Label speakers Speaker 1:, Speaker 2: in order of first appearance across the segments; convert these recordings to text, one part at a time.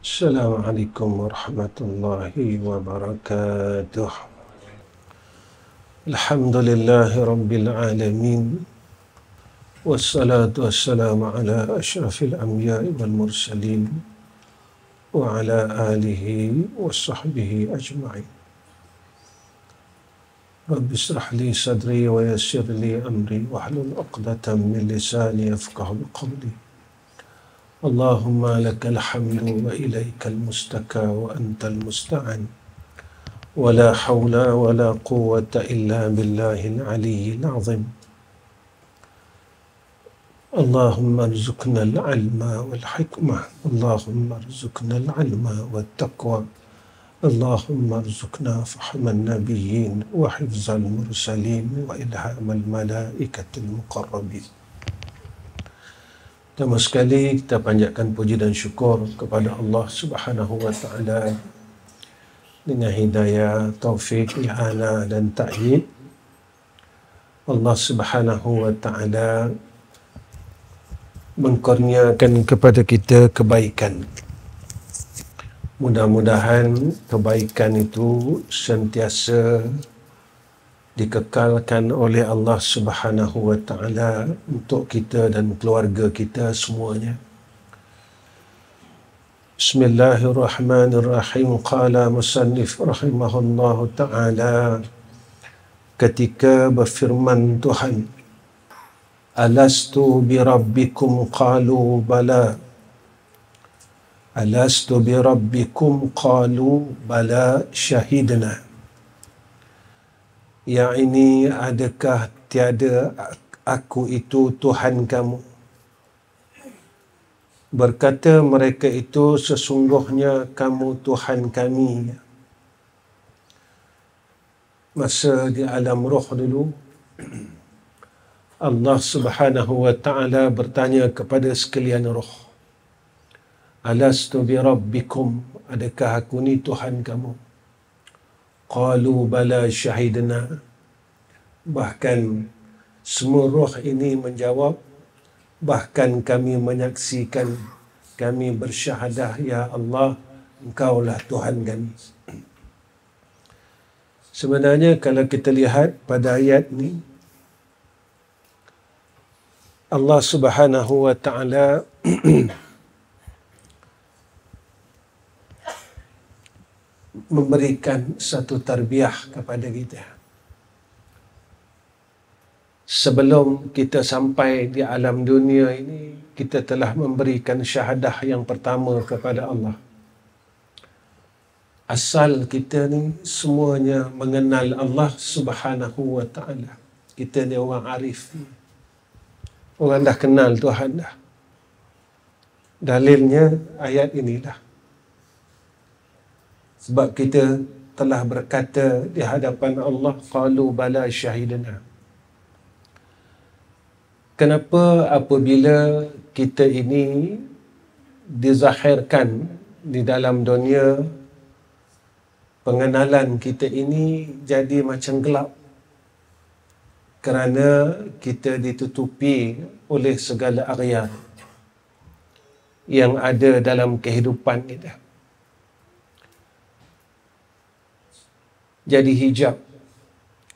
Speaker 1: Assalamualaikum warahmatullahi wabarakatuh. Alhamdulillahi rabbil alamin. Wassalatu wassalamu ala asyrafil anbiya'i wal mursalin wa ala alihi wa sahbihi ajma'in. Rabbi israh li sadri wa yassir li amri wahlul 'uqdatam min lisani yafqahu qawli. Allahumma lakal hamdu wa ilaikal mustaka wa antal musta'an. Wa la hawla wa la quwwata illa billahil aliyyil azim. Allahumma arzuqna al-'ilma wal hikmah. Allahumma arzuqna al-'ilma wat taqwa. Allahumma arzuqna fahman nabiyyin wa hifzal mursalin wa ilhamal malaikatil muqarrabin. Pertama sekali kita panjatkan puji dan syukur kepada Allah Subhanahu wa taala dengan hidayah, taufik, i'anah dan ta'yid. Allah Subhanahu wa taala mengkurniakan kepada kita kebaikan. Mudah-mudahan kebaikan itu sentiasa dikekalkan oleh Allah Subhanahu wa taala untuk kita dan keluarga kita semuanya. Bismillahirrahmanirrahim. Qala musannif rahimahullahu taala, ketika berfirman Tuhan, Alastu bi rabbikum qalu bala. Alastu bi rabbikum qalu bala syahidna. Yang ini, adakah tiada aku itu Tuhan kamu? Berkata mereka itu, sesungguhnya kamu Tuhan kami. Masa di alam roh dulu, Allah Subhanahu wa taala bertanya kepada sekalian roh, Alastu bi rabbikum, adakah aku ni Tuhan kamu? Qalu bala syahidna. Bahkan semua roh ini menjawab, bahkan kami menyaksikan, kami bersyahadah, ya Allah, Engkaulah Tuhan kami. Sebenarnya kalau kita lihat pada ayat ni, Allah Subhanahu wa taala memberikan satu tarbiyah kepada kita. Sebelum kita sampai di alam dunia ini, kita telah memberikan syahadah yang pertama kepada Allah. Asal kita ni semuanya mengenal Allah Subhanahu wa taala. Kita ni orang arif. Orang dah kenal Tuhan dah. Dalilnya ayat inilah. Sebab kita telah berkata di hadapan Allah, qalu bala syahidna. Kenapa apabila kita ini dizahirkan di dalam dunia, pengenalan kita ini jadi macam gelap? Kerana kita ditutupi oleh segala aghyar yang ada dalam kehidupan kita. Jadi hijab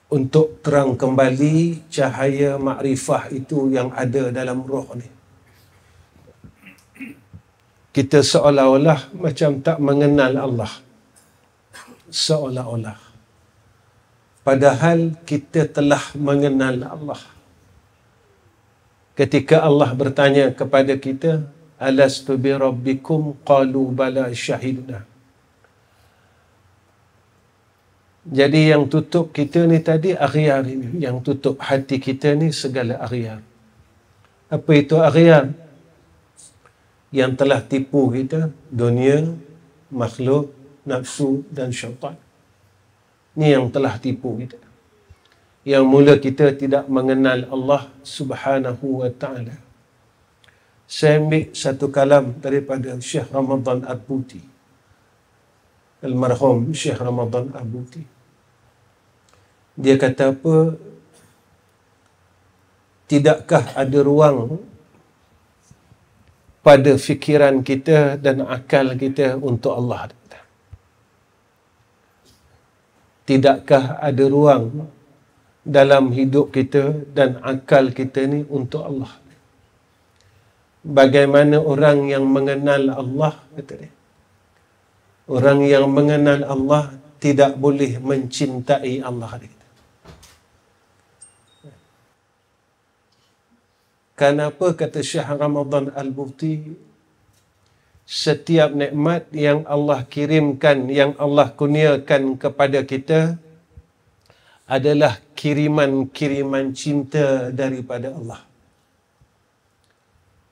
Speaker 1: untuk terang kembali cahaya makrifah itu yang ada dalam roh ni. Kita seolah-olah macam tak mengenal Allah. Seolah-olah. Padahal kita telah mengenal Allah. Ketika Allah bertanya kepada kita, Alastu bi rabbikum qalu bala syahidna. Jadi yang tutup kita ni tadi aghyar ini, yang tutup hati kita ni segala aghyar. Apa itu aghyar? Yang telah tipu kita, dunia, makhluk, nafsu dan syaitan. Ini yang telah tipu kita. Yang mula kita tidak mengenal Allah Subhanahu wa taala. Saya ambil satu kalam daripada Syekh Ramadan Arbuti. Almarhum Syekh Ramadan Arbuti. Dia kata apa? Tidakkah ada ruang pada fikiran kita dan akal kita untuk Allah. Tidakkah ada ruang dalam hidup kita dan akal kita ni untuk Allah? Bagaimana orang yang mengenal Allah, kata dia, orang yang mengenal Allah tidak boleh mencintai Allah. Kenapa, kata Syekh Ramadan Al-Buti, setiap nikmat yang Allah kirimkan, yang Allah kurniakan kepada kita adalah kiriman-kiriman cinta daripada Allah.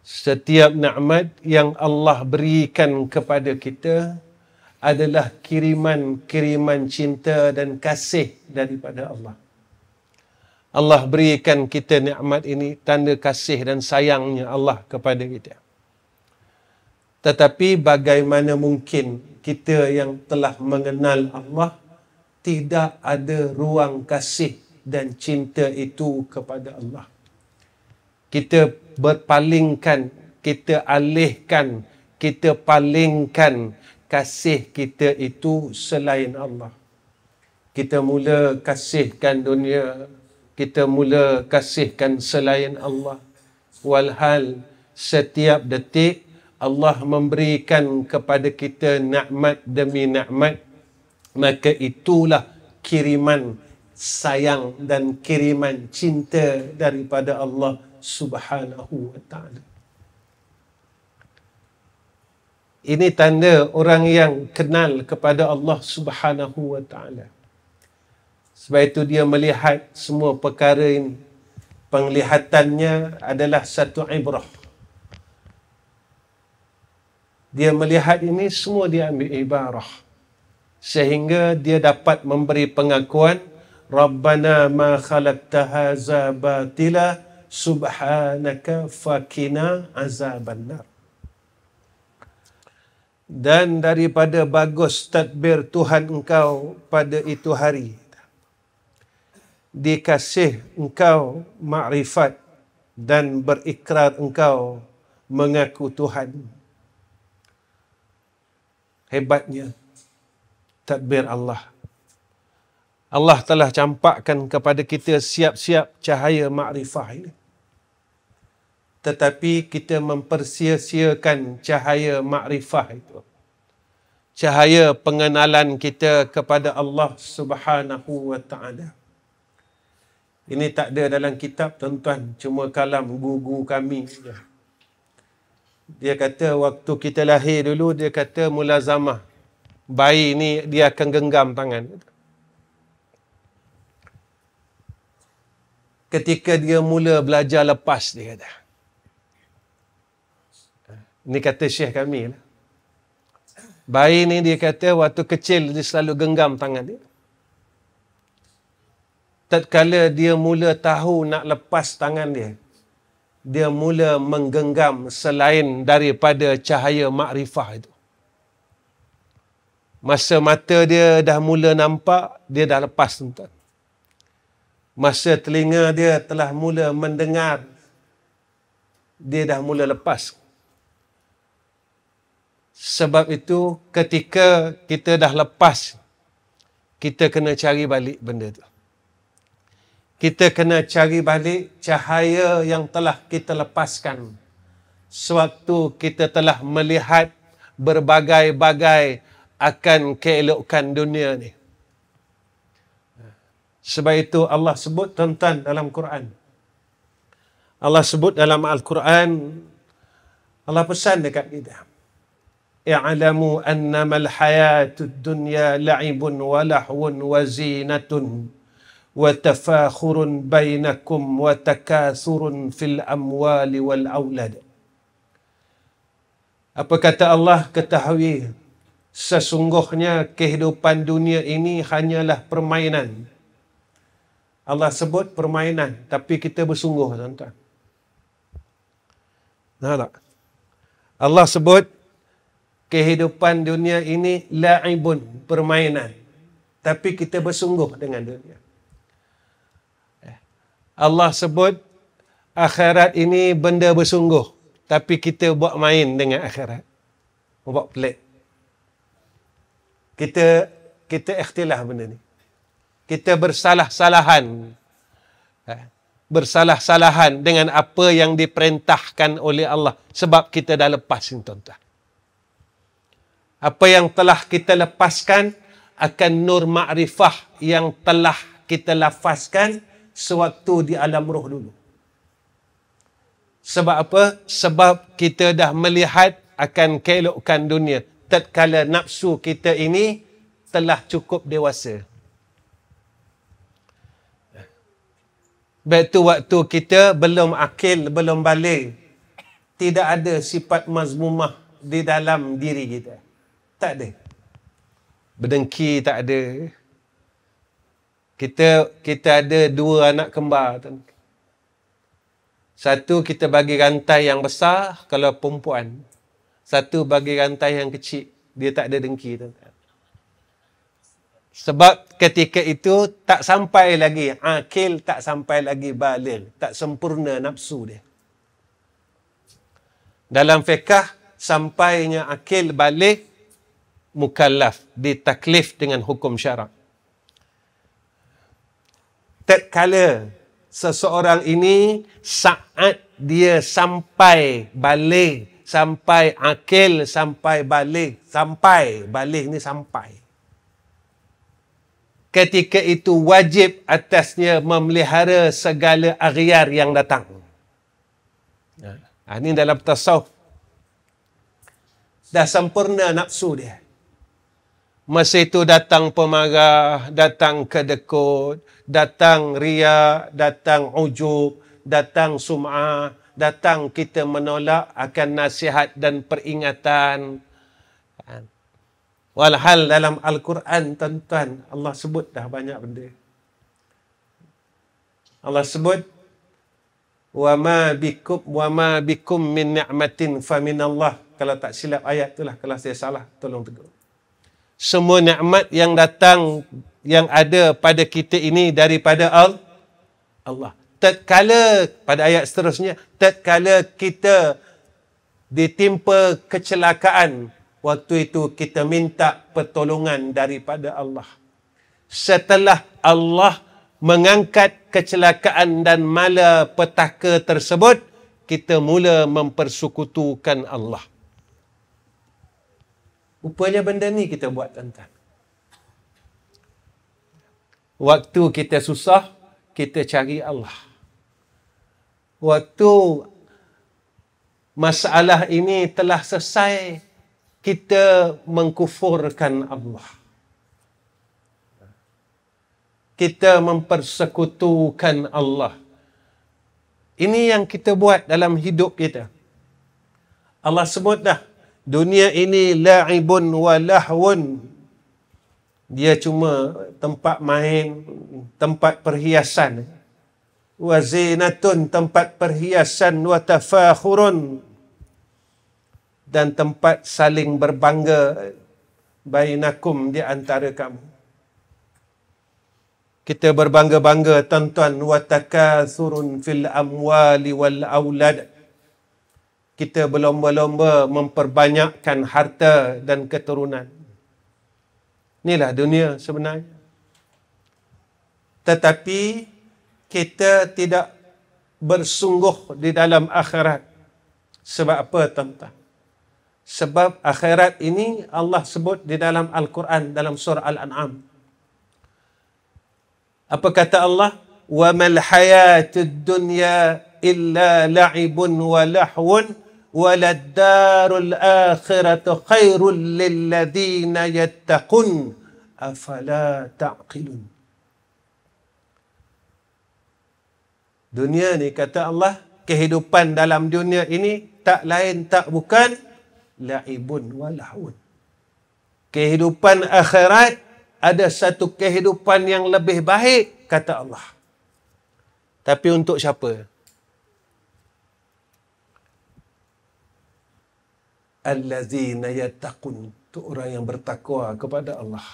Speaker 1: Setiap nikmat yang Allah berikan kepada kita adalah kiriman-kiriman cinta dan kasih daripada Allah. Allah berikan kita nikmat ini tanda kasih dan sayangnya Allah kepada kita. Tetapi bagaimana mungkin kita yang telah mengenal Allah tidak ada ruang kasih dan cinta itu kepada Allah? Kita berpalingkan, kita alihkan, kita palingkan kasih kita itu selain Allah. Kita mula kasihkan dunia, kita mula kasihkan selain Allah. Walhal setiap detik Allah memberikan kepada kita nikmat demi nikmat, maka itulah kiriman sayang dan kiriman cinta daripada Allah Subhanahu wa ta'ala. Ini tanda orang yang kenal kepada Allah Subhanahu wa ta'ala. Sebab itu dia melihat semua perkara ini. Penglihatannya adalah satu ibrah. Dia melihat ini semua dia ambil ibarah. Sehingga dia dapat memberi pengakuan, Rabbana ma khalaqta hadza batila subhanaka fakina azabannar. Dan daripada bagus tadbir Tuhan engkau pada itu hari, dikasih engkau makrifat dan berikrar engkau mengaku Tuhan. Hebatnya tadbir Allah. Allah telah campakkan kepada kita siap-siap cahaya makrifah ini. Tetapi kita mempersia-siakan cahaya makrifah itu. Cahaya pengenalan kita kepada Allah Subhanahu wa ta'ala. Ini tak ada dalam kitab, tuan-tuan. Cuma kalam guru kami saja. Dia kata waktu kita lahir dulu, dia kata mulazamah. Bayi ni dia akan genggam tangan. Ketika dia mula belajar lepas, dia kata. Ini kata Syekh kami lah. Bayi ni dia kata waktu kecil dia selalu genggam tangan dia. Tatkala dia mula tahu nak lepas tangan dia, dia mula menggenggam selain daripada cahaya makrifah itu. Masa mata dia dah mula nampak, dia dah lepas, tuan-tuan. Masa telinga dia telah mula mendengar, dia dah mula lepas. Sebab itu ketika kita dah lepas, kita kena cari balik benda tu. Kita kena cari balik cahaya yang telah kita lepaskan sewaktu kita telah melihat berbagai-bagai akan keelokan dunia ni. Sebab itu Allah sebut, tuan-tuan, dalam Quran. Allah sebut dalam Al-Quran, Allah pesan dekat kita. I'lamu annamal hayatud dunya la'ibun wa lahwun wa zinatun wa tafakhurun bainakum wa takathurun fil amwali wal aulad. Apa kata Allah? Ketahui, sesungguhnya kehidupan dunia ini hanyalah permainan. Allah sebut permainan, tapi kita bersungguh, tuan-tuan. Nah, tak? Allah sebut kehidupan dunia ini la'ibun, permainan. Tapi kita bersungguh dengan dunia. Allah sebut akhirat ini benda bersungguh. Tapi kita buat main dengan akhirat. Buat pelik. Kita ikhtilaf benda ni. Kita bersalah-salahan. Bersalah-salahan dengan apa yang diperintahkan oleh Allah. Sebab kita dah lepas ni, tuan-tuan. Apa yang telah kita lepaskan akan nur ma'rifah yang telah kita lafazkan sewaktu di alam roh dulu. Sebab apa? Sebab kita dah melihat akan keelokan dunia. Tatkala nafsu kita ini telah cukup dewasa. Baik tu waktu kita belum akil, belum balik. Tidak ada sifat mazmumah di dalam diri kita. Tak ada. Berdengki tak ada. Kita ada 2 anak kembar. Satu kita bagi rantai yang besar kalau perempuan. Satu bagi rantai yang kecil. Dia tak ada dengki. Sebab ketika itu tak sampai lagi akil, tak sampai lagi baligh, tak sempurna nafsu dia. Dalam fiqh, sampainya akil baligh, mukallaf, ditaklif dengan hukum syarak. Tatkala seseorang ini saat dia sampai baligh, sampai akil, sampai baligh, baligh ni sampai. Ketika itu wajib atasnya memelihara segala aghyar yang datang. Ini dalam tasawuf. Dah sempurna nafsu dia. Masa itu datang pemarah, datang kedekut, datang riya, datang ujub, datang sum'ah, datang kita menolak akan nasihat dan peringatan. Walhal dalam Al-Quran, tuan-tuan, Allah sebut dah banyak benda. Allah sebut, wa ma bikum min ni'matin fa min Allah. Kalau tak silap ayat itulah, kalau saya salah tolong tegur. Semua nikmat yang datang, yang ada pada kita ini daripada Allah. Tatkala, pada ayat seterusnya, tatkala kita ditimpa kecelakaan, waktu itu kita minta pertolongan daripada Allah. Setelah Allah mengangkat kecelakaan dan malapetaka tersebut, kita mula mempersekutukan Allah. Rupanya benda ni kita buat, tuan-tuan. Waktu kita susah, kita cari Allah. Waktu masalah ini telah selesai, kita mengkufurkan Allah. Kita mempersekutukan Allah. Ini yang kita buat dalam hidup kita. Allah sebut dah, dunia ini la'ibun wa lahwun. Dia cuma tempat main, tempat perhiasan. Wa zinatun, tempat perhiasan, wa tafakhurun, dan tempat saling berbangga bainakum, di antara kamu. Kita berbangga-bangga, tuan-tuan, wa takatsurun fil amwali wal aulad. Kita berlomba-lomba memperbanyakkan harta dan keturunan. Inilah dunia sebenarnya. Tetapi kita tidak bersungguh di dalam akhirat. Sebab apa, tuan-tuan? Sebab akhirat ini Allah sebut di dalam Al-Quran, dalam surah Al-An'am. Apa kata Allah? Wa mal hayatud dunya illa la'ibun wa lahwun walad darul akhiratu khairul lil ladzina yattaqun afala ta'qilun. Dunia ni, kata Allah, kehidupan dalam dunia ini tak lain tak bukan la'ibun wa lahwun. Kehidupan akhirat ada satu kehidupan yang lebih baik, kata Allah. Tapi untuk siapa? Allazina yattaqun, itu orang yang bertakwa kepada Allah.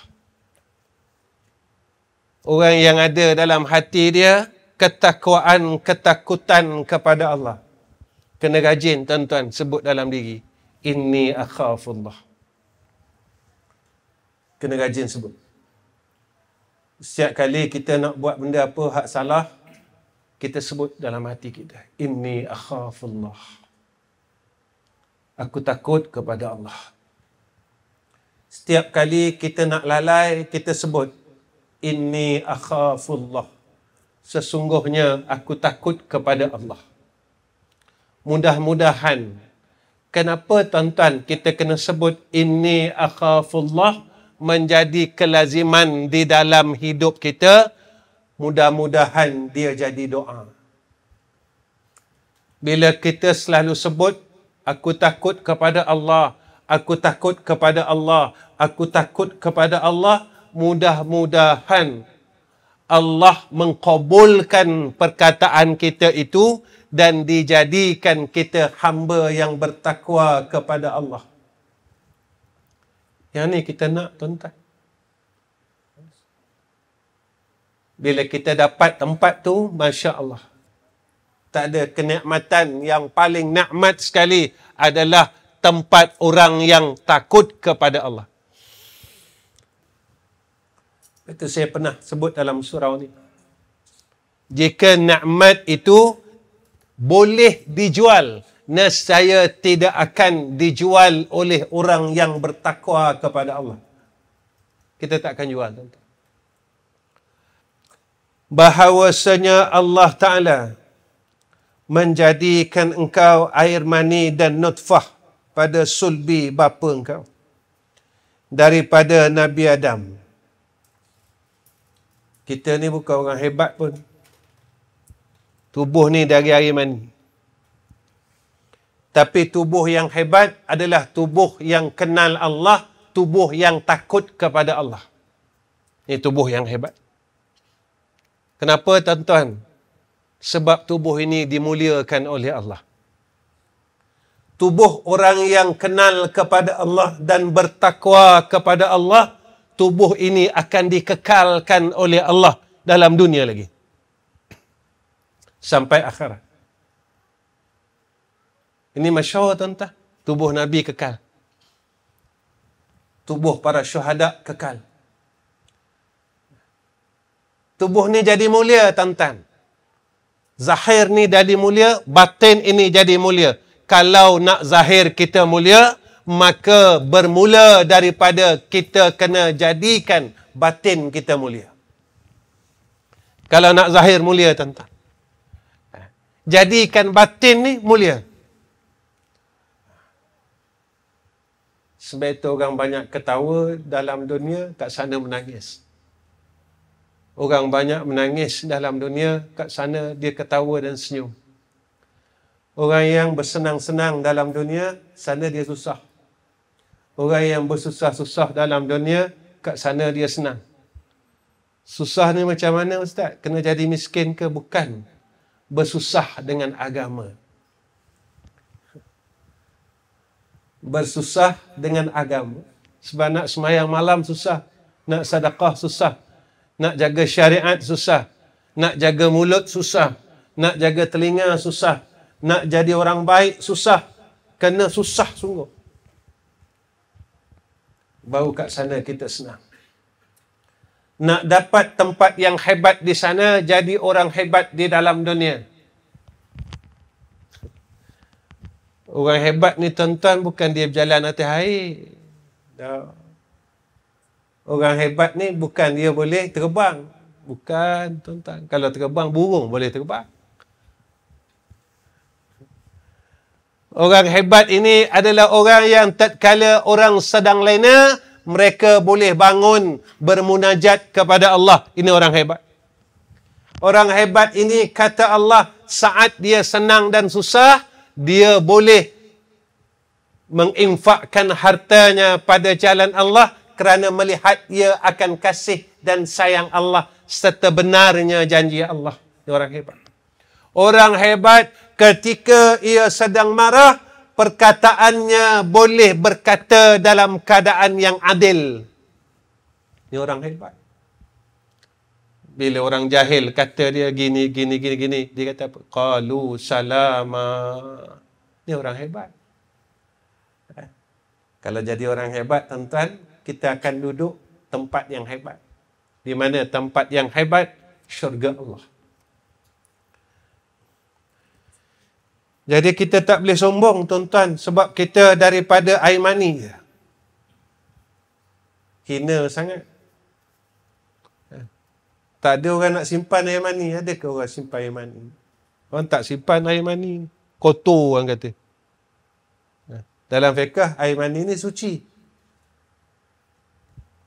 Speaker 1: Orang yang ada dalam hati dia ketakwaan, ketakutan kepada Allah. Kena rajin tuan-tuan sebut dalam diri. Inni akhafullah. Kena rajin sebut. Setiap kali kita nak buat benda apa hak salah, kita sebut dalam hati kita. Inni akhafullah. Aku takut kepada Allah. Setiap kali kita nak lalai, kita sebut. Inni akhafullah. Sesungguhnya aku takut kepada Allah. Mudah-mudahan. Kenapa tuan-tuan kita kena sebut inni akhafullah menjadi kelaziman di dalam hidup kita? Mudah-mudahan dia jadi doa. Bila kita selalu sebut aku takut kepada Allah, aku takut kepada Allah, aku takut kepada Allah, mudah-mudahan Allah mengkabulkan perkataan kita itu dan dijadikan kita hamba yang bertakwa kepada Allah. Yang ni kita nak, tuan-tuan. Bila kita dapat tempat tu, Masya Allah. Tak ada kenikmatan yang paling nikmat sekali adalah tempat orang yang takut kepada Allah. Itu saya pernah sebut dalam surau ni. Jika nikmat itu boleh dijual, nescaya tidak akan dijual oleh orang yang bertakwa kepada Allah. Kita tak akan jual, tuan-tuan. Bahawasanya Allah Ta'ala menjadikan engkau air mani dan nutfah pada sulbi bapa engkau daripada Nabi Adam. Kita ni bukan orang hebat pun. Tubuh ni dari air mani. Tapi tubuh yang hebat adalah tubuh yang kenal Allah, tubuh yang takut kepada Allah. Ini tubuh yang hebat. Kenapa, tuan-tuan? Sebab tubuh ini dimuliakan oleh Allah. Tubuh orang yang kenal kepada Allah dan bertakwa kepada Allah, tubuh ini akan dikekalkan oleh Allah dalam dunia lagi. Sampai akhirat. Ini masyhur, tuan-tuan. Tubuh Nabi kekal. Tubuh para syuhada kekal. Tubuh ni jadi mulia, tuan-tuan. Zahir ni jadi mulia, batin ini jadi mulia. Kalau nak zahir kita mulia, maka bermula daripada kita kena jadikan batin kita mulia. Kalau nak zahir mulia, tuan-tuan, jadikan batin ni mulia. Sebab itu orang banyak ketawa dalam dunia, kat sana menangis. Orang banyak menangis dalam dunia, kat sana dia ketawa dan senyum. Orang yang bersenang-senang dalam dunia, sana dia susah. Orang yang bersusah-susah dalam dunia, kat sana dia senang. Susah ni macam mana, Ustaz? Kena jadi miskin ke? Bukan. Bersusah dengan agama. Bersusah dengan agama. Sebab nak semayang malam susah. Nak sedekah susah. Nak jaga syariat susah. Nak jaga mulut susah. Nak jaga telinga susah. Nak jadi orang baik susah. Kena susah sungguh. Baru kat sana kita senang. Nak dapat tempat yang hebat di sana, jadi orang hebat di dalam dunia. Orang hebat ni, tuan-tuan, bukan dia berjalan atas air. Tak. Orang hebat ni bukan dia boleh terbang. Bukan, tuan-tuan. Kalau terbang, burung boleh terbang. Orang hebat ini adalah orang yang tatkala orang sedang lena, mereka boleh bangun bermunajat kepada Allah. Ini orang hebat. Orang hebat ini, kata Allah, saat dia senang dan susah, dia boleh menginfakkan hartanya pada jalan Allah kerana melihat ia akan kasih dan sayang Allah serta benarnya janji Allah. Ini orang hebat. Orang hebat ketika ia sedang marah, perkataannya boleh berkata dalam keadaan yang adil. Ini orang hebat. Bila orang jahil kata dia gini, dia kata apa? Qalu salama. Ni orang hebat. Kalau jadi orang hebat, tuan-tuan, kita akan duduk tempat yang hebat. Di mana tempat yang hebat? Syurga Allah. Jadi kita tak boleh sombong, tuan-tuan, sebab kita daripada air mani. Hina sangat. Tak ada orang nak simpan air mani. Adakah orang simpan air mani? Orang tak simpan air mani. Kotor, orang kata. Dalam fiqh, air mani ni suci.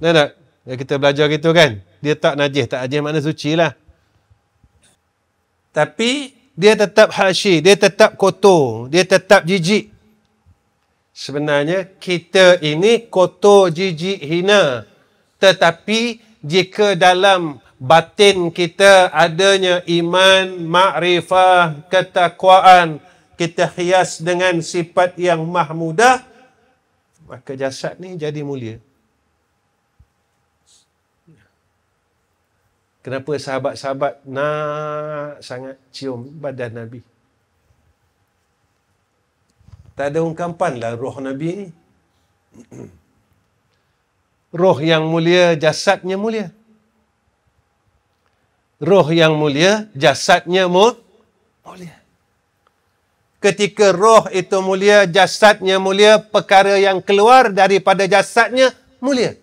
Speaker 1: Tak? Kita belajar gitu kan? Dia tak najis. Tak najis makna suci lah. Tapi, dia tetap hashi. Dia tetap kotor. Dia tetap jijik. Sebenarnya, kita ini kotor, jijik, hina. Tetapi, jika dalam batin kita adanya iman, makrifah, ketakwaan, kita hias dengan sifat yang mahmudah, maka jasad ni jadi mulia. Kenapa sahabat-sahabat nak sangat cium badan Nabi? Tak ada ungkapan lah roh Nabi ni. Roh yang mulia, jasadnya mulia. Roh yang mulia, jasadnya mulia. Ketika roh itu mulia, jasadnya mulia, perkara yang keluar daripada jasadnya mulia.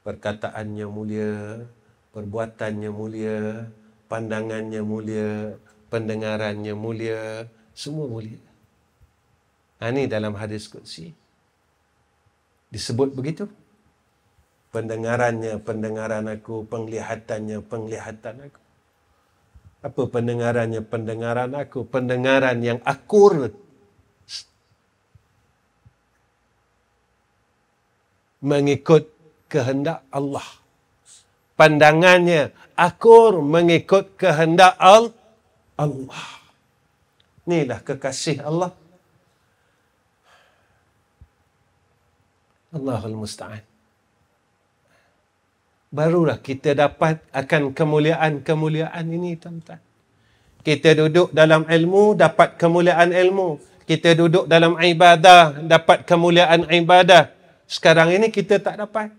Speaker 1: Perkataannya mulia, perbuatannya mulia, pandangannya mulia, pendengarannya mulia, semua mulia. Ini dalam hadis qudsi. Disebut begitu. Pendengarannya, pendengaran aku, penglihatannya, penglihatan aku. Apa pendengarannya, pendengaran aku? Pendengaran yang akur. Mengikut kehendak Allah. Pandangannya akur mengikut kehendak Allah. Inilah kekasih Allah. Allahul Musta'an. Barulah kita dapat akan kemuliaan-kemuliaan ini, tuan-tuan. Kita duduk dalam ilmu, dapat kemuliaan ilmu. Kita duduk dalam ibadah, dapat kemuliaan ibadah. Sekarang ini kita tak dapat.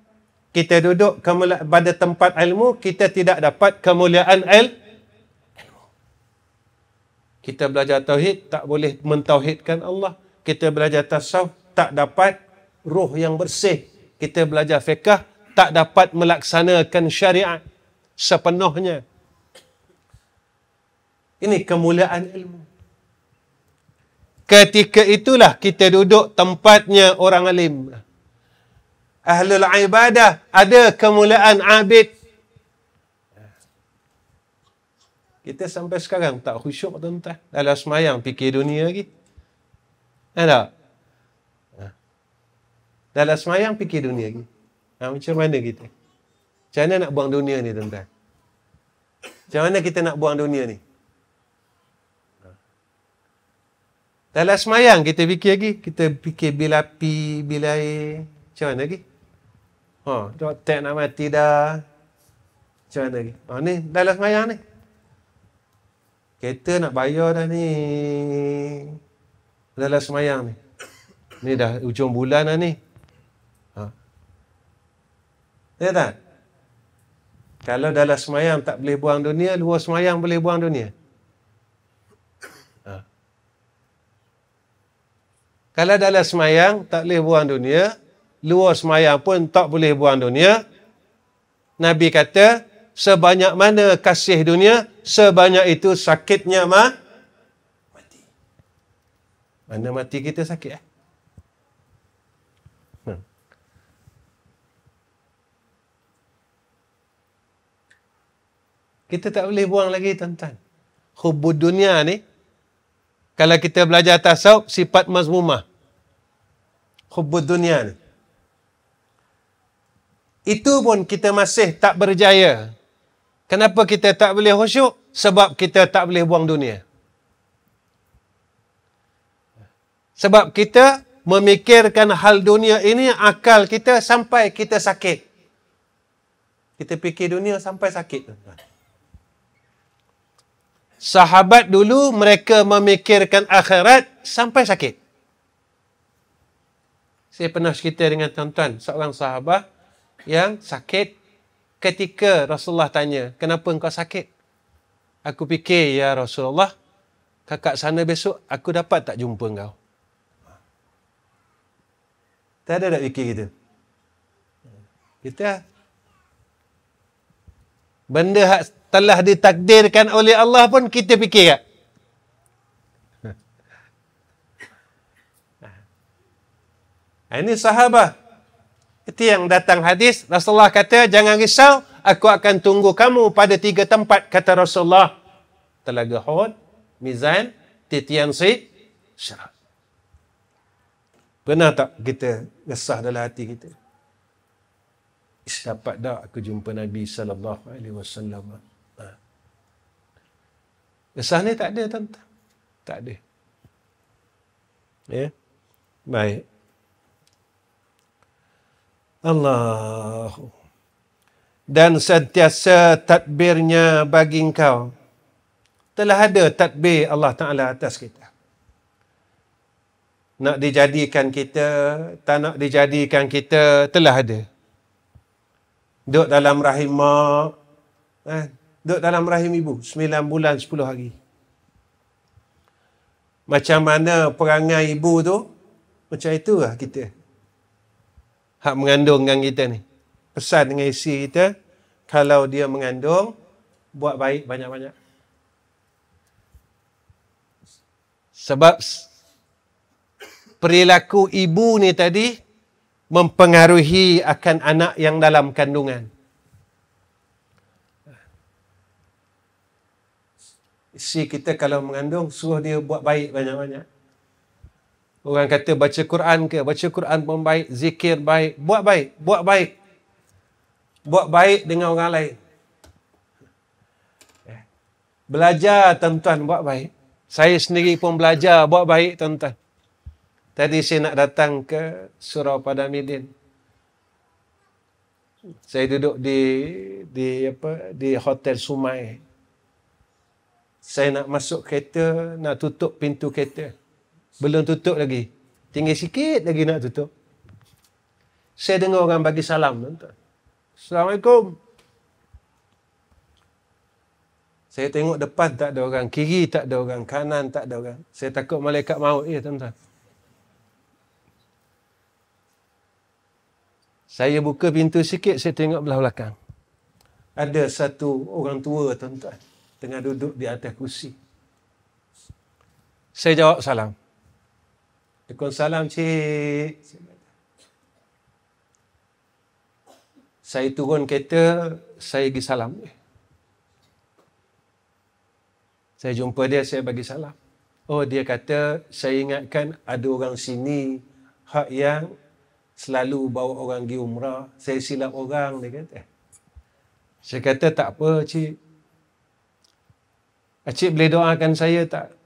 Speaker 1: Kita duduk pada tempat ilmu, kita tidak dapat kemuliaan ilmu. Kita belajar tauhid, tak boleh mentauhidkan Allah. Kita belajar tasawuf, tak dapat ruh yang bersih. Kita belajar fiqh, tak dapat melaksanakan syariat sepenuhnya. Ini kemuliaan ilmu. Ketika itulah kita duduk tempatnya orang alim. Ahlul ibadah, ada kemuliaan abid. Kita sampai sekarang tak khusyuk, tuan-tuan. Dalam semayang fikir dunia lagi. Ada? Dalam semayang fikir dunia lagi. Macam mana kita? Macam mana nak buang dunia ni, tuan-tuan? Macam mana kita nak buang dunia ni? Dalam semayang kita fikir lagi. Kita fikir bila api, bila air. Macam mana lagi? Doktor nak mati dah. Macam mana lagi? Ni dalam semayang ni. Kereta nak bayar dah ni. Dalam semayang ni. Ni dah ujung bulan dah ni. Ya tak? Kalau dalam semayang tak boleh buang dunia, luar semayang boleh buang dunia. Kalau dalam semayang tak boleh buang dunia, luar semayang pun tak boleh buang dunia. Nabi kata, sebanyak mana kasih dunia, sebanyak itu sakitnya mati. Mana mati kita sakit? Kita tak boleh buang lagi, tuan-tuan. Hubbud dunia ni, kalau kita belajar tasawuf, sifat mazmumah. Hubbud dunia ni. Itu pun kita masih tak berjaya. Kenapa kita tak boleh khusyuk? Sebab kita tak boleh buang dunia. Sebab kita memikirkan hal dunia ini, akal kita sampai kita sakit. Kita fikir dunia sampai sakit, tuan-tuan. Sahabat dulu mereka memikirkan akhirat sampai sakit. Saya pernah cerita dengan tuan-tuan, seorang sahabat yang sakit ketika Rasulullah tanya, kenapa engkau sakit? Aku fikir, ya Rasulullah, kakak sana besok, aku dapat tak jumpa engkau? Tak ada tak fikir kita? Kita benda hak telah ditakdirkan oleh Allah pun kita fikir tak? Ini sahabat. Itu yang datang hadis. Rasulullah kata, jangan risau, aku akan tunggu kamu pada 3 tempat, kata Rasulullah. Telaga Hud, Mizan, Titian Syirat. Pernah tak kita resah dalam hati kita? Dapat tak aku jumpa Nabi SAW? Resah ni tak ada, tuan-tuan. Tak ada. Ya. Baik. Allah. Dan sentiasa tadbirnya bagi engkau. Telah ada tadbir Allah Ta'ala atas kita. Nak dijadikan kita, tak nak dijadikan kita, telah ada. Duduk dalam rahim mak, duduk dalam rahim ibu, 9 bulan 10 hari. Macam mana perangai ibu tu, macam itulah kita. Hak mengandungkan kita ni. Pesan dengan isteri kita, kalau dia mengandung, buat baik banyak-banyak. Sebab perilaku ibu ni tadi mempengaruhi akan anak yang dalam kandungan. Isteri kita kalau mengandung, suruh dia buat baik banyak-banyak. Orang kata baca Quran ke, baca Quran pun baik, zikir baik, buat baik, buat baik. Buat baik dengan orang lain. Belajar, tuan-tuan, buat baik. Saya sendiri pun belajar buat baik, tuan-tuan. Tadi saya nak datang ke Surau Padamidin. Saya duduk di Hotel Sumai. Saya nak masuk kereta, nak tutup pintu kereta. Belum tutup lagi. Tinggal sikit lagi nak tutup. Saya dengar orang bagi salam, tuan-tuan. Assalamualaikum. Saya tengok depan tak ada orang, kiri tak ada orang, kanan tak ada orang. Saya takut malaikat maut dia, tuan-tuan. Saya buka pintu sikit, saya tengok belah belakang. Ada satu orang tua, tuan-tuan, tengah duduk di atas kursi. Saya jawab salam. Waalaikumsalam, cik. Saya turun kereta, saya pergi salam. Saya jumpa dia, saya bagi salam. Oh, dia kata, saya ingatkan ada orang sini hak yang selalu bawa orang pergi umrah. Saya silap orang, dia kata. Saya kata, tak apa, cik. Cik boleh doakan saya tak?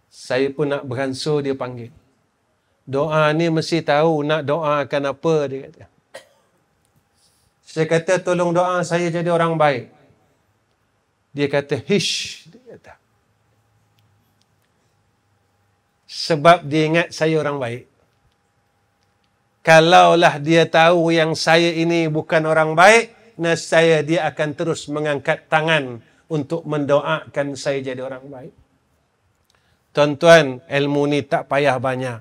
Speaker 1: Saya pun nak beransur, dia panggil. Doa ni mesti tahu nak doakan apa, dia kata. Saya kata, tolong doa saya jadi orang baik. Dia kata, hish, dia kata. Sebab dia ingat saya orang baik. Kalaulah dia tahu yang saya ini bukan orang baik, nescaya dia akan terus mengangkat tangan untuk mendoakan saya jadi orang baik. Tuan-tuan, ilmu ni tak payah banyak.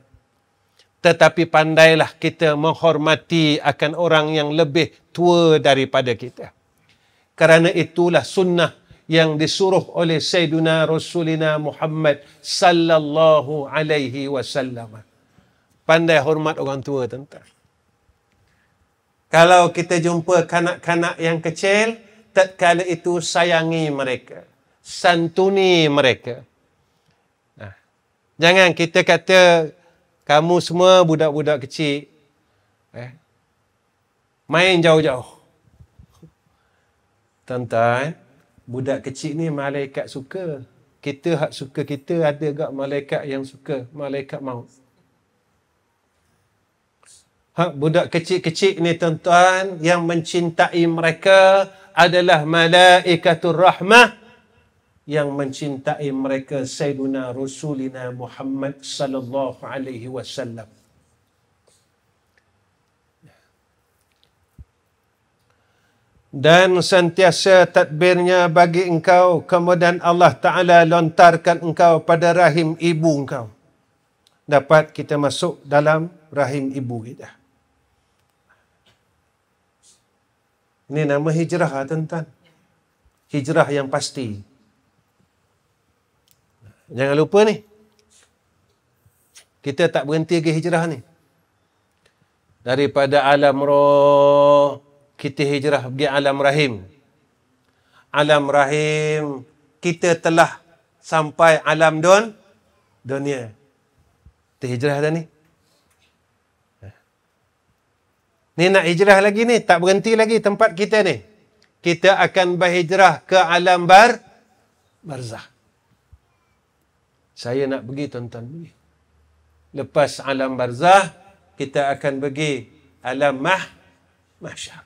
Speaker 1: Tetapi pandailah kita menghormati akan orang yang lebih tua daripada kita. Kerana itulah sunnah yang disuruh oleh Sayyidina Rasulina Muhammad sallallahu alaihi wasallam. Pandai hormat orang tua, tuan-tuan. Kalau kita jumpa kanak-kanak yang kecil, tatkala itu sayangi mereka, santuni mereka. Jangan kita kata, kamu semua budak-budak kecil, main jauh-jauh. Tuan-tuan, budak kecil ni malaikat suka. Kita hak suka kita, ada gak malaikat yang suka, malaikat maut. Hak budak kecil-kecil ni, tuan-tuan, yang mencintai mereka, adalah malaikatur rahmah yang mencintai mereka Sayyiduna Rasulina Muhammad sallallahu alaihi wasallam. Dan sentiasa tadbirnya bagi engkau, kemudian Allah Ta'ala lontarkan engkau pada rahim ibu engkau. Dapat kita masuk dalam rahim ibu kita. Ini nama hijrah, tuan-tuan. Hijrah yang pasti. Jangan lupa ni. Kita tak berhenti ke hijrah ni. Daripada alam roh, kita hijrah pergi alam rahim. Alam rahim, kita telah sampai alam dunia. Kita hijrah dah ni. Ni nak hijrah lagi ni, tak berhenti lagi tempat kita ni. Kita akan berhijrah ke alam barzah. Saya nak pergi, tuan-tuan pergi. Lepas alam barzah, kita akan pergi alam mahsyar.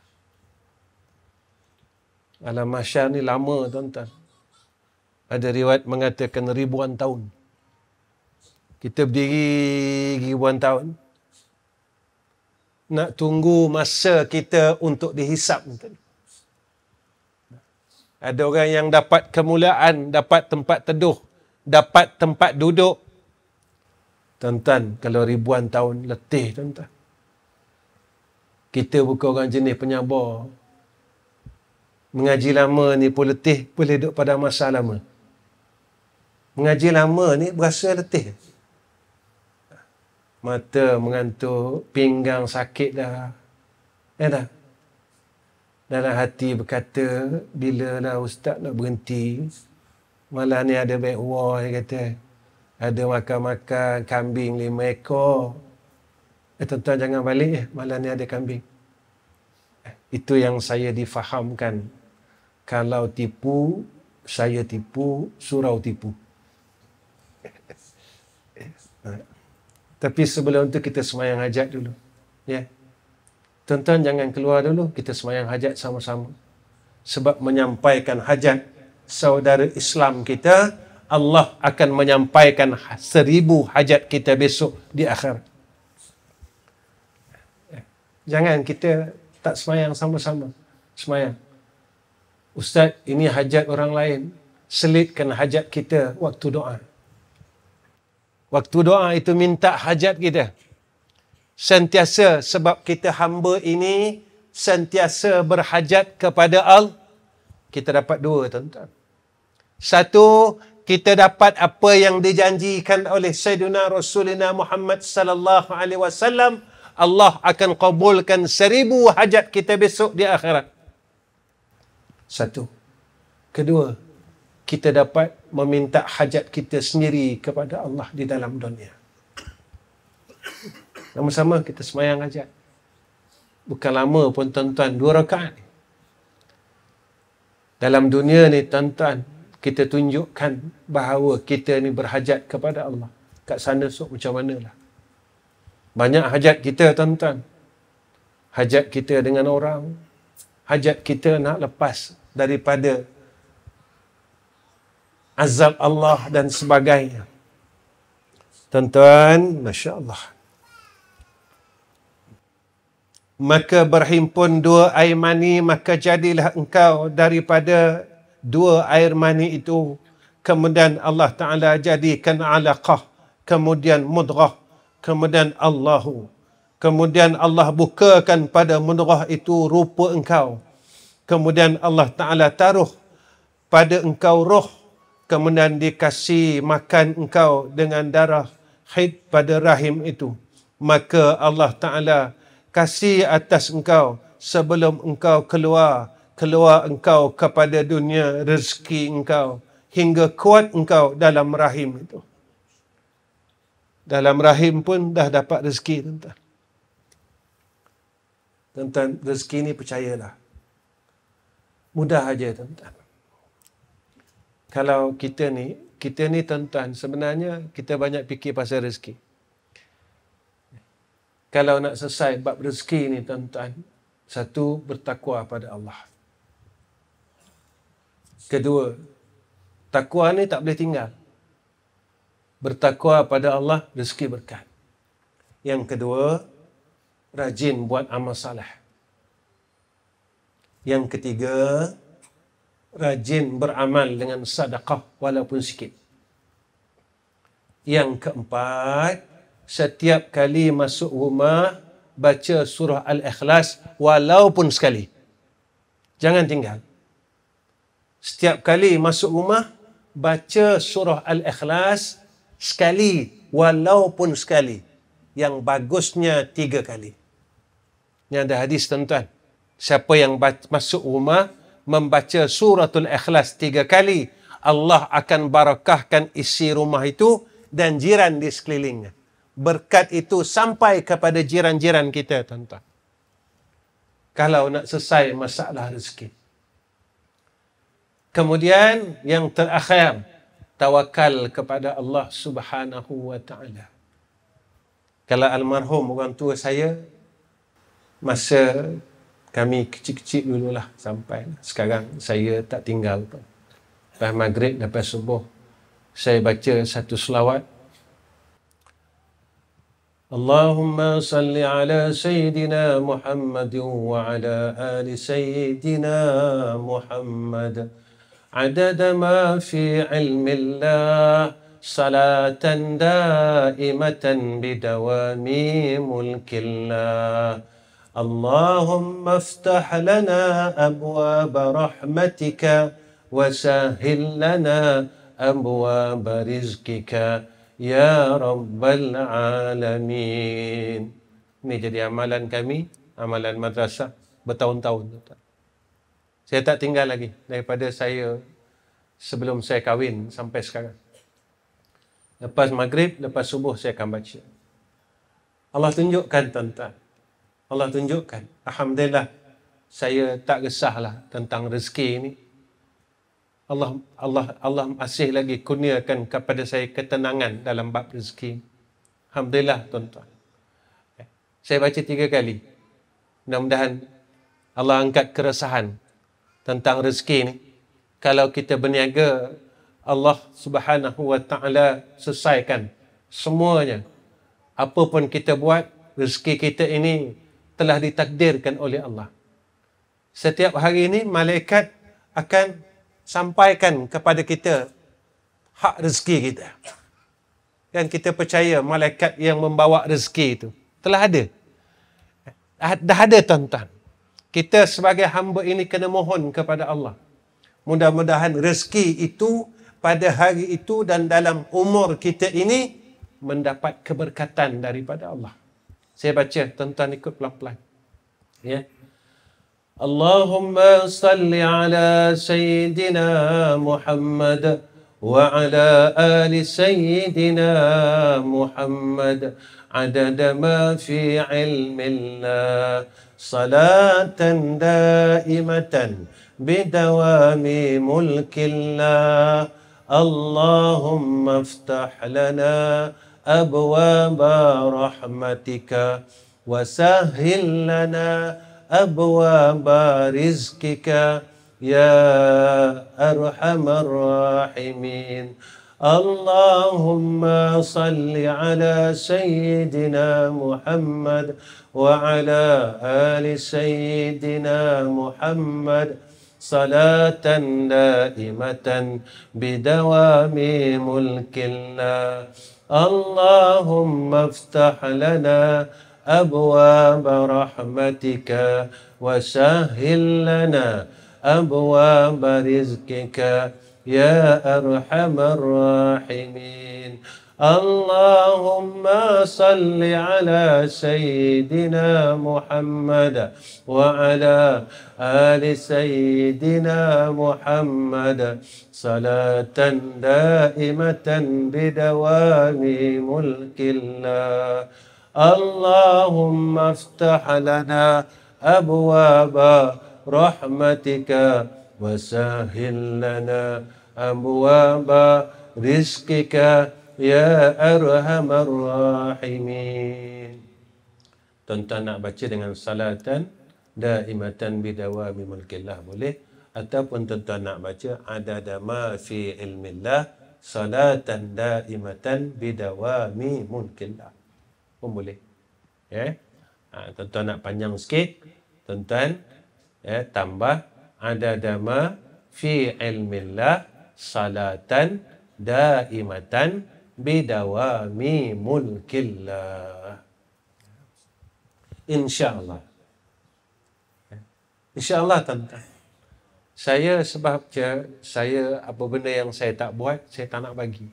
Speaker 1: Alam mahsyar ni lama, tuan-tuan. Ada riwayat mengatakan ribuan tahun. Kita berdiri ribuan tahun. Nak tunggu masa kita untuk dihisap. Ada orang yang dapat kemuliaan, dapat tempat teduh, dapat tempat duduk. Tuan-tuan, kalau ribuan tahun letih, tuan-tuan. Kita bukan orang jenis penyabar. Mengaji lama ni pun letih, boleh duduk pada masa lama. Mengaji lama ni berasa letih. Mata mengantuk, pinggang sakit dah. Tak? Dalam hati berkata, bilalah ustaz nak berhenti? Malah ni ada baik war, dia kata. Ada makan-makan kambing 5 ekor. Tuan-tuan jangan balik, malah ni ada kambing. Itu yang saya difahamkan. Kalau tipu, saya tipu, surau tipu. Tapi sebelum itu kita semayang hajat dulu. Ya. Tuan-tuan jangan keluar dulu, kita semayang hajat sama-sama. Sebab menyampaikan hajat saudara Islam kita, Allah akan menyampaikan 1000 hajat kita besok di akhir. Jangan kita tak semayang sama-sama. Semayang. Ustaz, ini hajat orang lain. Selitkan hajat kita waktu doa. Waktu doa itu minta hajat kita. Sentiasa, sebab kita hamba ini sentiasa berhajat kepada Allah. Kita dapat 2, tuan-tuan. 1, kita dapat apa yang dijanjikan oleh Sayyidina Rasulina Muhammad sallallahu alaihi wasallam. Allah akan kabulkan 1000 hajat kita besok di akhirat. 1. Kedua, kita dapat meminta hajat kita sendiri kepada Allah di dalam dunia. Sama-sama kita semayang hajat. Bukan lama pun, tuan-tuan, 2 rakaat. Dalam dunia ni, tuan-tuan, kita tunjukkan bahawa kita ni berhajat kepada Allah. Kat sana sok macam manalah. Banyak hajat kita, tuan-tuan. Hajat kita dengan orang. Hajat kita nak lepas daripada azab Allah dan sebagainya. Tuan-tuan, Masya Allah. Maka berhimpun 2 air mani, maka jadilah engkau daripada 2 air mani itu. Kemudian Allah Ta'ala jadikan alaqah, kemudian mudghah, kemudian Allahu. Kemudian Allah bukakan pada mudghah itu rupa engkau. Kemudian Allah Ta'ala taruh pada engkau roh. Kemudian dikasih makan engkau dengan darah haid pada rahim itu. Maka Allah Ta'ala kasih atas engkau sebelum engkau keluar engkau kepada dunia rezeki engkau. Hingga kuat engkau dalam rahim itu. Dalam rahim pun dah dapat rezeki, tuan-tuan. Tuan-tuan, rezeki ni percayalah. Mudah aja, tuan-tuan. Kalau kita ni tuan-tuan, sebenarnya kita banyak fikir pasal rezeki. Kalau nak selesai bab rezeki ni, tuan-tuan, 1, bertakwa pada Allah. Kedua, takwa ni tak boleh tinggal. Bertakwa pada Allah, rezeki berkat. Yang kedua, rajin buat amal saleh. Yang ketiga, rajin beramal dengan sedekah walaupun sikit. Yang keempat, setiap kali masuk rumah, baca surah Al-Ikhlas walaupun sekali. Jangan tinggal. Setiap kali masuk rumah, baca surah Al-Ikhlas sekali, walaupun sekali. Yang bagusnya 3 kali. Ini ada hadis, tuan-tuan. Siapa yang masuk rumah, membaca suratul Ikhlas 3 kali, Allah akan barakahkan isi rumah itu dan jiran di sekelilingnya. Berkat itu sampai kepada jiran-jiran kita, tuan-tuan. Kalau nak selesai masalah rezeki. Kemudian yang terakhir, tawakal kepada Allah Subhanahu wa taala. Kalau almarhum orang tua saya, masa kami kecil-kecil dululah sampai sekarang saya tak tinggal pun. Lepas maghrib, lepas subuh, saya baca satu selawat. Allahumma salli ala Sayyidina Muhammad wa ala ali Sayyidina Muhammad. عدد ما في علم الله صلاة دائمة بدوام ملك الله اللهم افتح لنا أبواب رحمتك وسهل لنا أبواب رزقك يا رب العالمين. Ini jadi amalan kami, amalan madrasah bertahun-tahun. Saya tak tinggal lagi daripada saya sebelum saya kahwin sampai sekarang. Lepas maghrib, lepas subuh saya akan baca. Allah tunjukkan, tuan-tuan. Allah tunjukkan. Alhamdulillah, saya tak resahlah tentang rezeki ini. Allah masih lagi kurniakan kepada saya ketenangan dalam bab rezeki. Alhamdulillah, tuan-tuan. Saya baca 3 kali. Mudah-mudahan Allah angkat keresahan tentang rezeki ni. Kalau kita berniaga, Allah Subhanahu wa taala selesaikan semuanya. Apa pun kita buat, rezeki kita ini telah ditakdirkan oleh Allah. Setiap hari ini malaikat akan sampaikan kepada kita hak rezeki kita. Dan kita percaya malaikat yang membawa rezeki itu telah ada. Dah ada, tuan-tuan. Kita sebagai hamba ini kena mohon kepada Allah. Mudah-mudahan rezeki itu pada hari itu dan dalam umur kita ini mendapat keberkatan daripada Allah. Saya baca, tuan-tuan ikut pelan-pelan. Ya. Allahumma salli ala Sayyidina Muhammad wa ala ali Sayyidina Muhammad adada ma fi ilmillah صلاة دائمة بدوام ملك الله اللهم افتح لنا أبواب رحمتك وسهل لنا أبواب رزقك يا أرحم الراحمين اللهم صل على سيدنا محمد وعلى آل سيدنا محمد صلاة دائمة بدوام ملك الله اللهم افتح لنا أبواب رحمتك وسهل لنا أبواب رزقك يا أرحم الراحمين اللهم صل على سيدنا محمد وعلى آل سيدنا محمد صلاة دائمة بدوام ملك الله اللهم افتح لنا أبواب رحمتك وسهل لنا أبواب رزقك Ya Arhamar Rahimin. Tuan-tuan nak baca dengan salatan daimatan bidawami mulkillah boleh, Ataupun tuan-tuan nak baca adada ma fi ilmillah salatan daimatan bidawami mulkillah pun boleh. Tuan-tuan nak panjang sikit, tuan-tuan tambah adada ma fi ilmillah salatan daimatan bidawami mulkillah. InsyaAllah. InsyaAllah tuan-tuan. Saya apa benda yang saya tak buat, saya tak nak bagi.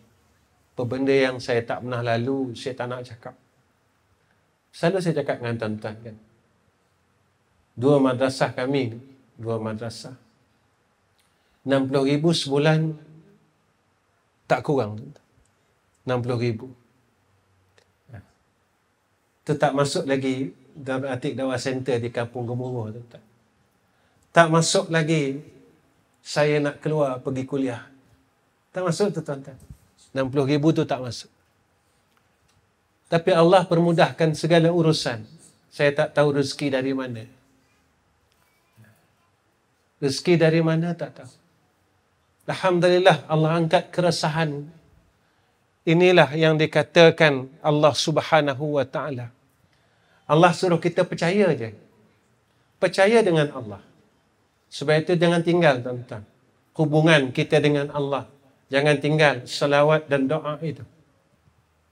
Speaker 1: Apa benda yang saya tak pernah lalu, saya tak nak cakap. Selalu saya cakap dengan tuan-tuan kan. 2 madrasah kami, 2 madrasah. 60,000 sebulan tak kurang. 60,000. Itu tak masuk lagi Darul Atik Dawah Center di Kampung Gemuruh, tuan-tuan. Tak masuk lagi saya nak keluar pergi kuliah. Tak masuk tu, tuan-tuan. 60,000 tu tak masuk. Tapi Allah permudahkan segala urusan. Saya tak tahu rezeki dari mana. Rezeki dari mana tak tahu. Alhamdulillah Allah angkat keresahan. Inilah yang dikatakan Allah Subhanahu wa taala. Allah suruh kita percaya je. Percaya dengan Allah. Sebab itu jangan tinggal, tuan-tuan, hubungan kita dengan Allah. Jangan tinggal salawat dan doa itu.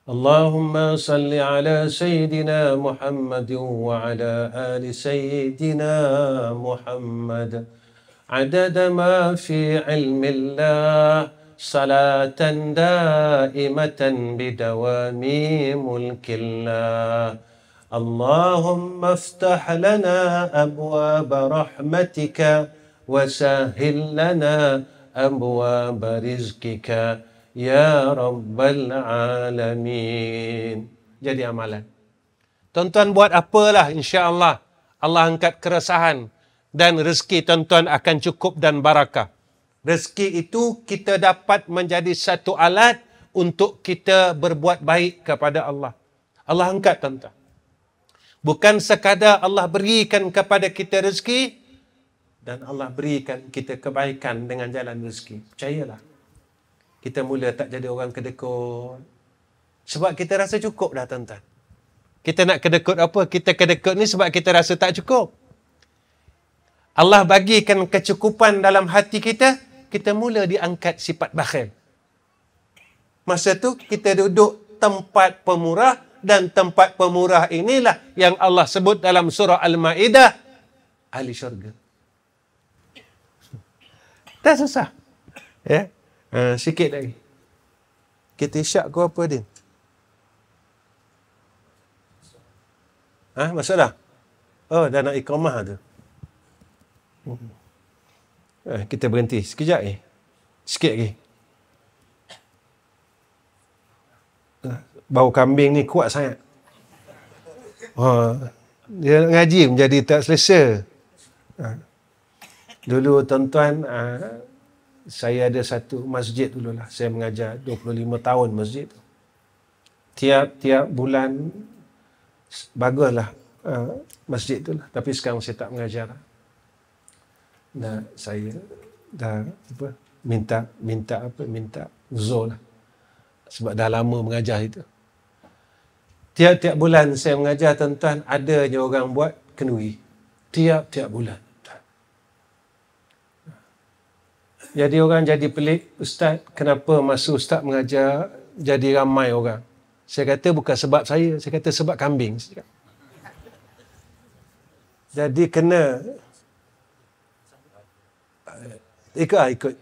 Speaker 1: Allahumma salli ala Sayyidina Muhammad wa ala ali Sayyidina Muhammad. Adada ma fi ilmillah salatan daimatan bidawami mulkillah. Allahumma aftah lana abwaba rahmatika wa sahil lana abwaba rizkika ya rabbal alamin. Jadi amalan. Tuan-tuan buat apalah, insya-Allah Allah angkat keresahan dan rezeki tuan-tuan akan cukup dan barakah. Rezeki itu kita dapat menjadi satu alat untuk kita berbuat baik kepada Allah. Allah angkat, tuan-tuan. Bukan sekadar Allah berikan kepada kita rezeki dan Allah berikan kita kebaikan dengan jalan rezeki. Percayalah. Kita mula tak jadi orang kedekut. Sebab kita rasa cukup dah, tuan-tuan. Kita nak kedekut apa? Kita kedekut ni sebab kita rasa tak cukup. Allah bagikan kecukupan dalam hati kita, kita mula diangkat sifat bakhil. Masa tu kita duduk tempat pemurah, dan tempat pemurah inilah yang Allah sebut dalam surah Al-Ma'idah, ahli syurga. Tak susah. Sikit lagi. Kita isyak ke apa, Din? Masuk dah? Oh, dah nak iqamah tu. Kita berhenti sekejap ni. Sikit lagi. Bau kambing ni kuat sangat. Dia ngaji menjadi tak selesa. Dulu tuan-tuan, saya ada satu masjid dululah. Saya mengajar 25 tahun masjid. Tiap bulan baguslah masjid tu lah. Tapi sekarang saya tak mengajar. Nah, saya dah minta uzur lah. Sebab dah lama mengajar itu. Tiap-tiap bulan saya mengajar, tuan-tuan, ada je orang buat kenduri. Tiap-tiap bulan. Jadi orang jadi pelik, Ustaz, kenapa masa Ustaz mengajar jadi ramai orang? Saya kata bukan sebab saya kata sebab kambing. Jadi kena ikut.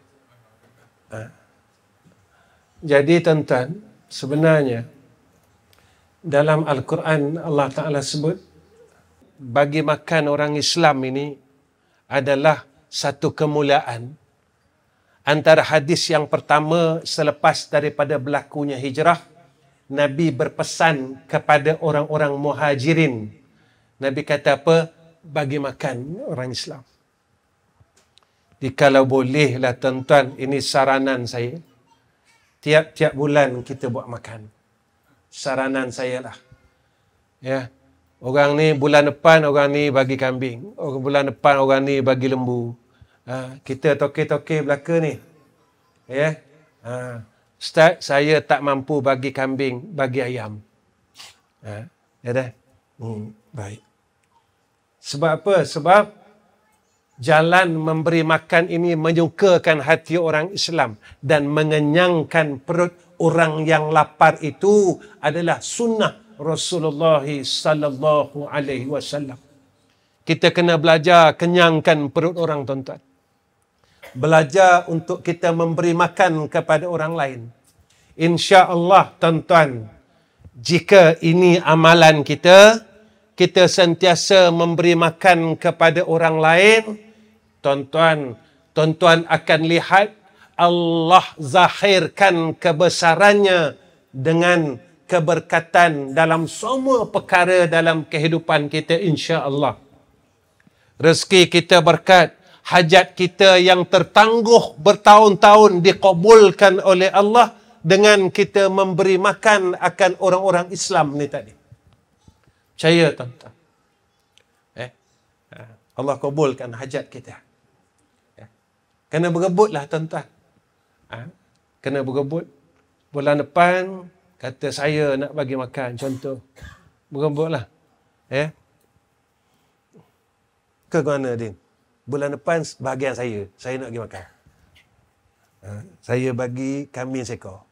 Speaker 1: Jadi tuan-tuan, sebenarnya dalam Al-Quran Allah Ta'ala sebut bagi makan orang Islam ini adalah satu kemuliaan. Antara hadis yang pertama selepas daripada berlakunya hijrah, Nabi berpesan kepada orang-orang muhajirin. Nabi kata apa? Bagi makan orang Islam. Jadi kalau bolehlah tuan-tuan, ini saranan saya. Tiap-tiap bulan kita buat makan. Saranan saya lah. Ya. Orang ni bulan depan orang ni bagi kambing. Bulan depan orang ni bagi lembu. Kita toke-toke belaka ni. Ya. Ustaz, saya tak mampu bagi kambing, bagi ayam. Ya dah. Baik. Sebab apa? Sebab jalan memberi makan ini menyukakan hati orang Islam dan mengenyangkan perut orang yang lapar itu adalah sunnah Rasulullah sallallahu alaihi wasallam. Kita kena belajar kenyangkan perut orang, tuan-tuan. Belajar untuk kita memberi makan kepada orang lain. Insya-Allah, tuan-tuan, jika ini amalan kita, kita sentiasa memberi makan kepada orang lain, tuan-tuan akan lihat Allah zahirkan kebesarannya dengan keberkatan dalam semua perkara dalam kehidupan kita, insya-Allah. Rezeki kita berkat, hajat kita yang tertangguh bertahun-tahun dikabulkan oleh Allah dengan kita memberi makan akan orang-orang Islam ni tadi. Percaya, tuan-tuan. Allah kabulkan hajat kita. Kena berebutlah, tuan-tuan. Kena berebut. Bulan depan, kata saya nak bagi makan, contoh. Berebutlah. Ke mana, Din? Bulan depan, bahagian saya nak bagi makan. Saya bagi kambing seekor.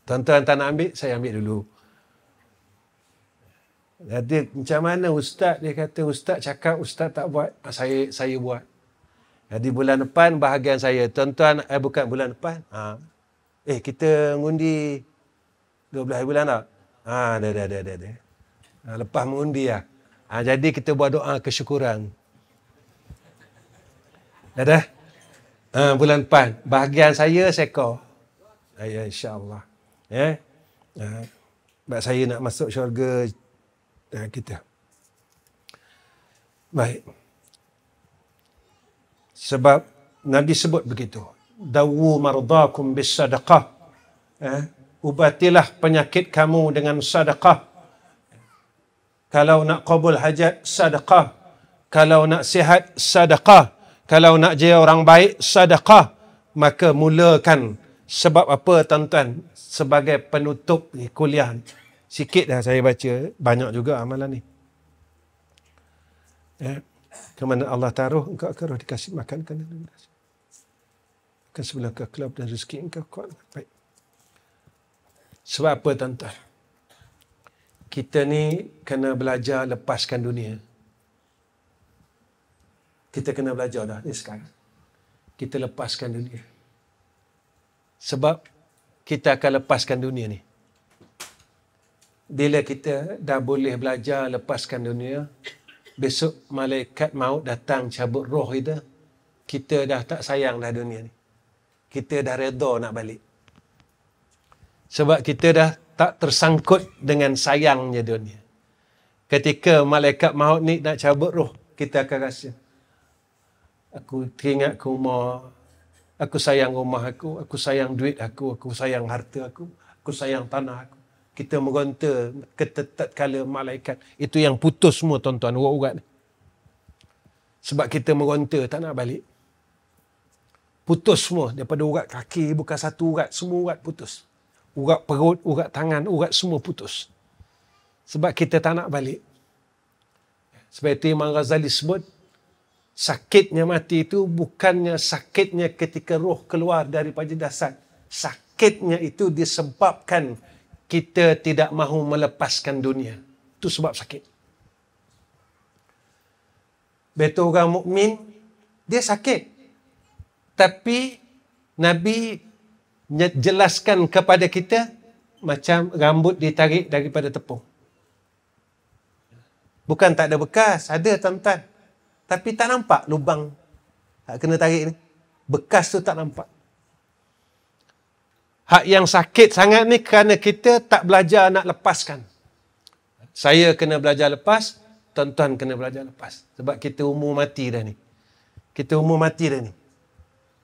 Speaker 1: Tuan-tuan tak nak ambil, saya ambil dulu. Jadi macam mana ustaz? Dia kata ustaz cakap ustaz tak buat, saya buat. Jadi bulan depan bahagian saya. Tuan-tuan, bukan bulan depan. Kita mengundi 12 bulan tak? Dah. Lepas mengundi lah. Jadi kita buat doa kesyukuran. Dah. Bulan depan. Bahagian saya seekor. Ya, insya-Allah. Sebab saya nak masuk syurga kita. Baik. Sebab Nabi sebut begitu. Dawu mardakum bis sadaqah. Ubatilah penyakit kamu dengan sedekah. Kalau nak qabul hajat, sedekah. Kalau nak sihat, sedekah. Kalau nak jadi orang baik, sedekah. Maka mulakan. Sebab apa, tuan-tuan? Sebagai penutup ni kuliah. Sikit dah saya baca. Banyak juga amalan ni. Kemana Allah taruh, engkau akan roh dikasih makan. Akan sebelah ke kelab dan rezeki engkau kuat. Baik. Sebab apa, tuan-tuan? Kita ni kena belajar lepaskan dunia. Kita kena belajar dah ni sekarang. Kita lepaskan dunia. Sebab kita akan lepaskan dunia ni. Bila kita dah boleh belajar lepaskan dunia, besok malaikat maut datang cabut roh kita, kita dah tak sayang dah dunia ni. Kita dah redha nak balik. Sebab kita dah tak tersangkut dengan sayangnya dunia. Ketika malaikat maut ni nak cabut roh, kita akan rasa, aku teringat ke rumah, aku sayang rumah aku sayang duit aku sayang harta aku sayang tanah aku. Kita meronta tatkala malaikat. Itu yang putus semua, tuan-tuan, urat-urat. Sebab kita meronta tak nak balik. Putus semua. Daripada urat kaki, bukan satu urat. Semua urat putus. Urat perut, urat tangan, urat semua putus. Sebab kita tak nak balik. Sebab itu Imam Ghazali sebut, sakitnya mati itu bukannya sakitnya ketika roh keluar daripada jasad. Sakitnya itu disebabkan kita tidak mahu melepaskan dunia. Itu sebab sakit. Betul, orang mukmin dia sakit. Tapi Nabi jelaskan kepada kita macam rambut ditarik daripada tepung. Bukan tak ada bekas, ada, tuan-tuan. Tapi tak nampak lubang kena tarik ni. Bekas tu tak nampak. Hak yang sakit sangat ni kerana kita tak belajar nak lepaskan. Saya kena belajar lepas, tuan-tuan kena belajar lepas. Sebab kita umur mati dah ni. Kita umur mati dah ni.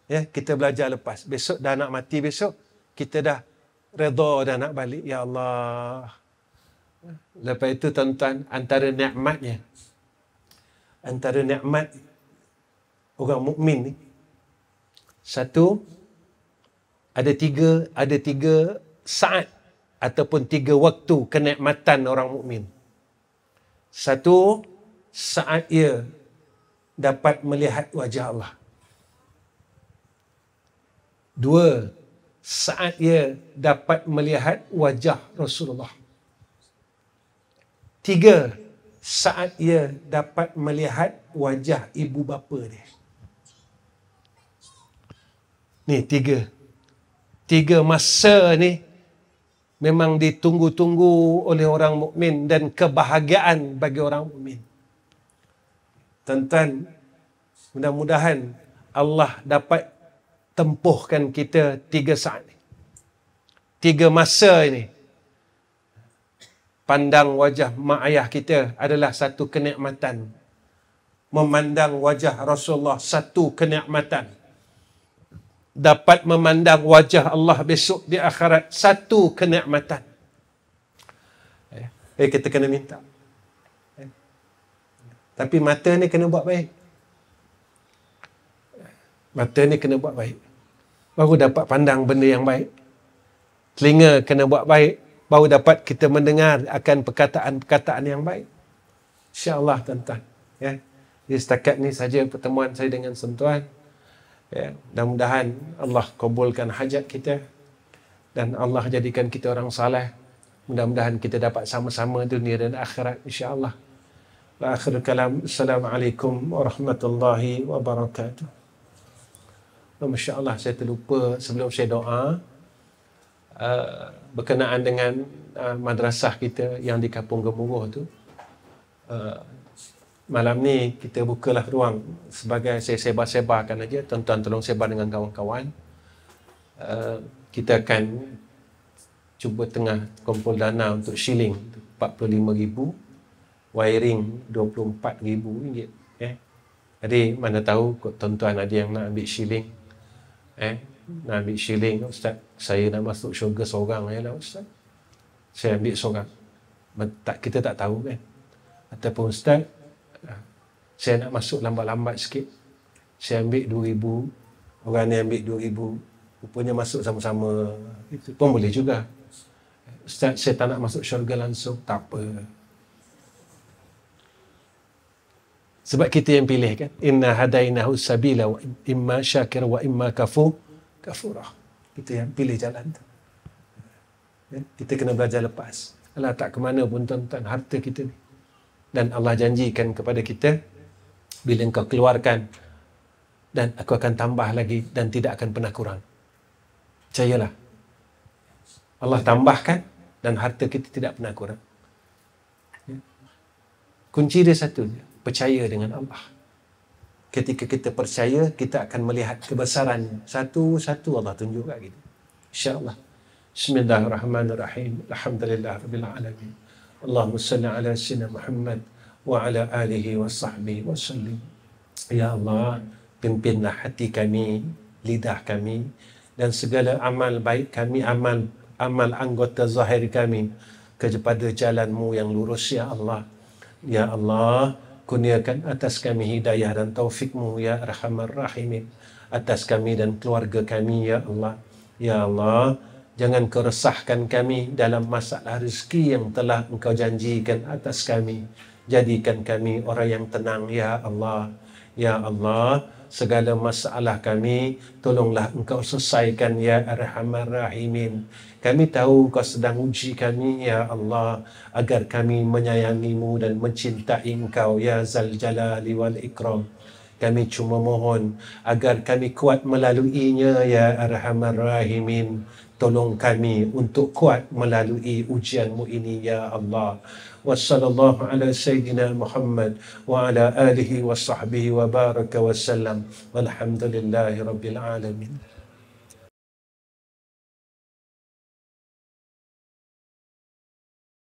Speaker 1: Ya, kita belajar lepas. Besok dah nak mati besok, kita dah redha dah nak balik. Ya Allah. Lepas itu, tuan-tuan, antara nikmat orang mukmin ni. Satu, ada tiga saat ataupun 3 waktu kenikmatan orang mukmin. Satu, saat ia dapat melihat wajah Allah. 2, saat ia dapat melihat wajah Rasulullah. 3, saat ia dapat melihat wajah ibu bapa dia. Ni 3 masa ni memang ditunggu-tunggu oleh orang mukmin dan kebahagiaan bagi orang mukmin. Tuan-tuan, mudah-mudahan Allah dapat tempuhkan kita 3 saat ni. 3 masa ini. Pandang wajah mak ayah kita adalah satu kenikmatan. Memandang wajah Rasulullah satu kenikmatan. Dapat memandang wajah Allah besok di akhirat satu kenikmatan. Kita kena minta. Tapi mata ni kena buat baik. Mata ni kena buat baik. Baru dapat pandang benda yang baik. Telinga kena buat baik. Baru dapat kita mendengar akan perkataan-perkataan yang baik. InsyaAllah tuan-tuan. Ya. Jadi setakat ni saja pertemuan saya dengan tuan-tuan. Ya. Mudah-mudahan Allah kabulkan hajat kita. Dan Allah jadikan kita orang saleh. Mudah-mudahan kita dapat sama-sama dunia dan akhirat insyaAllah. Wa akhir kalam. Assalamualaikum warahmatullahi wabarakatuh. Masya Allah, saya terlupa sebelum saya doa berkenaan dengan madrasah kita yang di Kampung Gemuruh tu. Malam ni kita bukalah ruang sebagai saya sebar-sebarkan aja, tuan-tuan tolong sebar dengan kawan-kawan. Kita akan cuba tengah kumpul dana untuk shilling RM45,000, wiring RM24,000. Jadi mana tahu tuan-tuan ada yang nak ambil shilling. Nak ambil shilling, Ustaz, saya nak masuk syurga seorang je lah Ustaz. Saya ambil seorang. Kita tak tahu kan. Ataupun Ustaz, saya nak masuk lambat-lambat sikit. Saya ambil RM2,000, orang ni ambil RM2,000. Rupanya masuk sama-sama. Itu pun boleh juga. Ustaz, saya tak nak masuk syurga langsung. Tak apa. Sebab kita yang pilih kan. Inna hadainahu sabila wa imma syakir wa imma kafurah. Kita yang pilih jalan tu. Kita kena belajar lepas. Allah tak ke mana pun tuan-tuan harta kita ni. Dan Allah janjikan kepada kita, bila engkau keluarkan, dan aku akan tambah lagi dan tidak akan pernah kurang. Percayalah. Allah tambahkan dan harta kita tidak pernah kurang. Kunci dia satu je. Percaya dengan Allah. Ketika kita percaya, kita akan melihat kebesarannya. Satu-satu Allah tunjuk kat kita. InsyaAllah. Bismillahirrahmanirrahim. Alhamdulillah Rabbil Alamin. Allahumma salli ala Sayyidina Muhammad wa ala alihi wa sahbihi wa sallim. Ya Allah, pimpinlah hati kami, lidah kami, dan segala amal baik kami, amal anggota zahir kami kepada jalan-Mu yang lurus, Ya Allah. Ya Allah, kurniakan atas kami hidayah dan taufik-Mu, Ya Arhamar Rahimin, atas kami dan keluarga kami, Ya Allah. Ya Allah, jangan Kau resahkan kami dalam masalah rezeki yang telah Engkau janjikan atas kami. Jadikan kami orang yang tenang, Ya Allah. Ya Allah, segala masalah kami, tolonglah Engkau selesaikan, Ya Arhamar Rahimin. Kami tahu Kau sedang uji kami, Ya Allah, agar kami menyayangi-Mu dan mencintai Engkau, Ya Zal Jalali wal Ikram. Kami cuma mohon agar kami kuat melaluinya, Ya Arhamar Rahimin. Tolong kami untuk kuat melalui ujian-Mu ini, Ya Allah. Wassallallahu ala Sayyidina Muhammad wa ala alihi wa sahbihi wa baraka wa sallam. Walhamdulillahi Rabbil Alamin.